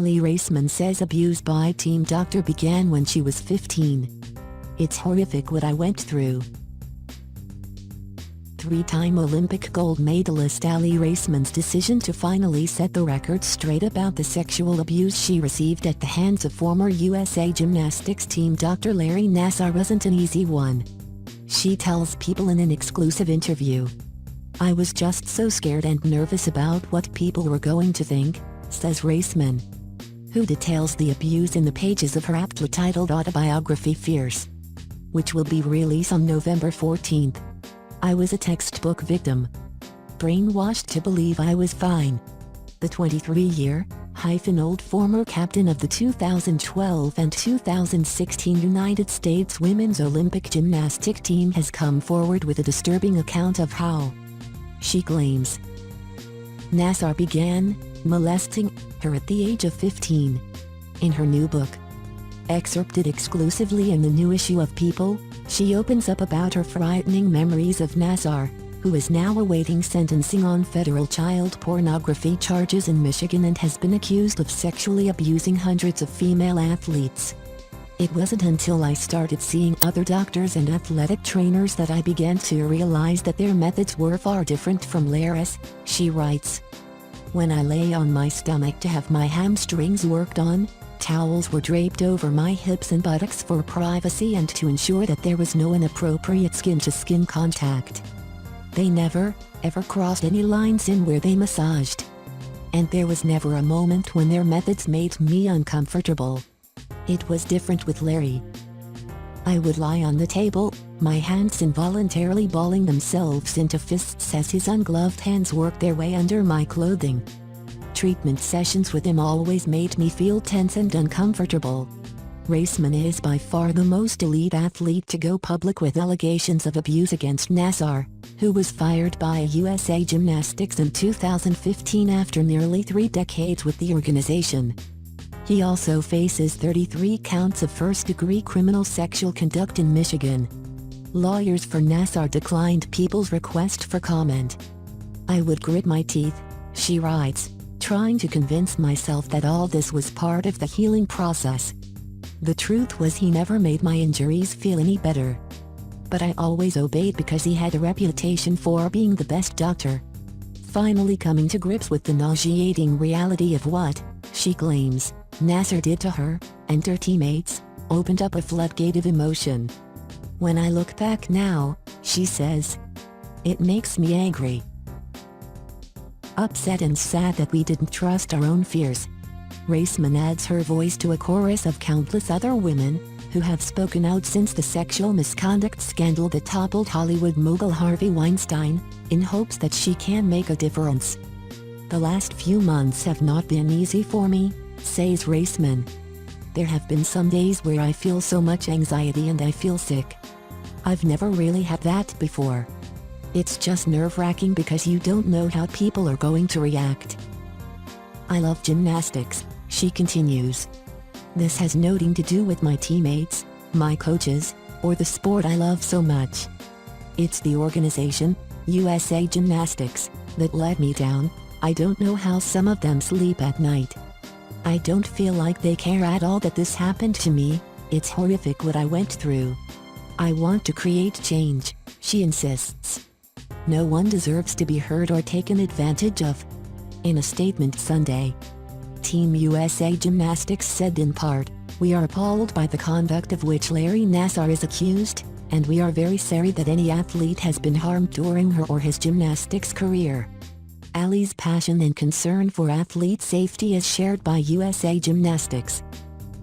Aly Raisman says abuse by team doctor began when she was 15. It's horrific what I went through. Three-time Olympic gold medalist Aly Raisman's decision to finally set the record straight about the sexual abuse she received at the hands of former USA gymnastics team Dr. Larry Nassar wasn't an easy one. She tells People in an exclusive interview, "I was just so scared and nervous about what people were going to think," says Raisman, who details the abuse in the pages of her aptly titled autobiography Fierce, which will be released on November 14th. "I was a textbook victim. Brainwashed to believe I was fine." The 23-year-old former captain of the 2012 and 2016 United States Women's Olympic Gymnastics team has come forward with a disturbing account of how she claims Nassar began molesting her at the age of 15. In her new book, excerpted exclusively in the new issue of People, she opens up about her frightening memories of Nassar, who is now awaiting sentencing on federal child pornography charges in Michigan and has been accused of sexually abusing hundreds of female athletes. "It wasn't until I started seeing other doctors and athletic trainers that I began to realize that their methods were far different from Larry's," she writes. "When I lay on my stomach to have my hamstrings worked on, towels were draped over my hips and buttocks for privacy and to ensure that there was no inappropriate skin-to-skin contact. They never, ever crossed any lines in where they massaged. And there was never a moment when their methods made me uncomfortable. It was different with Larry. I would lie on the table, my hands involuntarily balling themselves into fists as his ungloved hands worked their way under my clothing. Treatment sessions with him always made me feel tense and uncomfortable." Raisman is by far the most elite athlete to go public with allegations of abuse against Nassar, who was fired by USA Gymnastics in 2015 after nearly 3 decades with the organization. He also faces 33 counts of first-degree criminal sexual conduct in Michigan. Lawyers for Nassar declined People's request for comment. "I would grit my teeth," she writes, "trying to convince myself that all this was part of the healing process. The truth was he never made my injuries feel any better. But I always obeyed because he had a reputation for being the best doctor." Finally coming to grips with the nauseating reality of what, she claims, Nassar did to her and her teammates, opened up a floodgate of emotion. "When I look back now," she says, "it makes me angry. Upset and sad that we didn't trust our own fears." Raisman adds her voice to a chorus of countless other women, who have spoken out since the sexual misconduct scandal that toppled Hollywood mogul Harvey Weinstein, in hopes that she can make a difference. "The last few months have not been easy for me," says Raisman. "There have been some days where I feel so much anxiety and I feel sick. I've never really had that before. It's just nerve-wracking because you don't know how people are going to react. I love gymnastics," she continues. "This has nothing to do with my teammates, my coaches, or the sport I love so much. It's the organization, USA Gymnastics, that let me down. I don't know how some of them sleep at night. I don't feel like they care at all that this happened to me. It's horrific what I went through. I want to create change," she insists. "No one deserves to be hurt or taken advantage of." In a statement Sunday, Team USA Gymnastics said in part, "We are appalled by the conduct of which Larry Nassar is accused, and we are very sorry that any athlete has been harmed during her or his gymnastics career." Aly's passion and concern for athlete safety is shared by USA Gymnastics.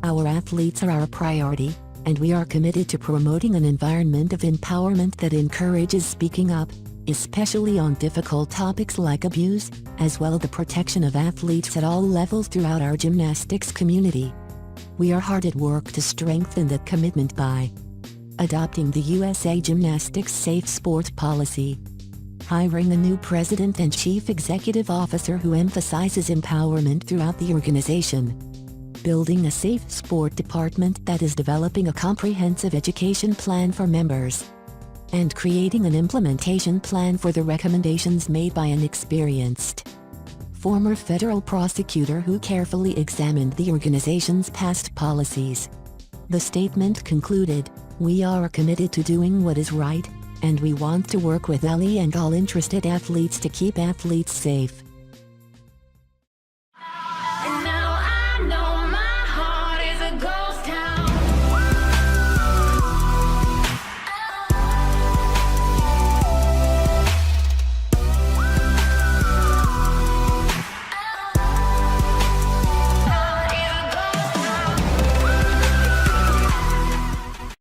"Our athletes are our priority, and we are committed to promoting an environment of empowerment that encourages speaking up, especially on difficult topics like abuse, as well as the protection of athletes at all levels throughout our gymnastics community. We are hard at work to strengthen that commitment by adopting the USA Gymnastics Safe Sport Policy, hiring a new president and chief executive officer who emphasizes empowerment throughout the organization, building a safe sport department that is developing a comprehensive education plan for members, and creating an implementation plan for the recommendations made by an experienced former federal prosecutor who carefully examined the organization's past policies. The statement concluded, "We are committed to doing what is right, and we want to work with Aly and all interested athletes to keep athletes safe."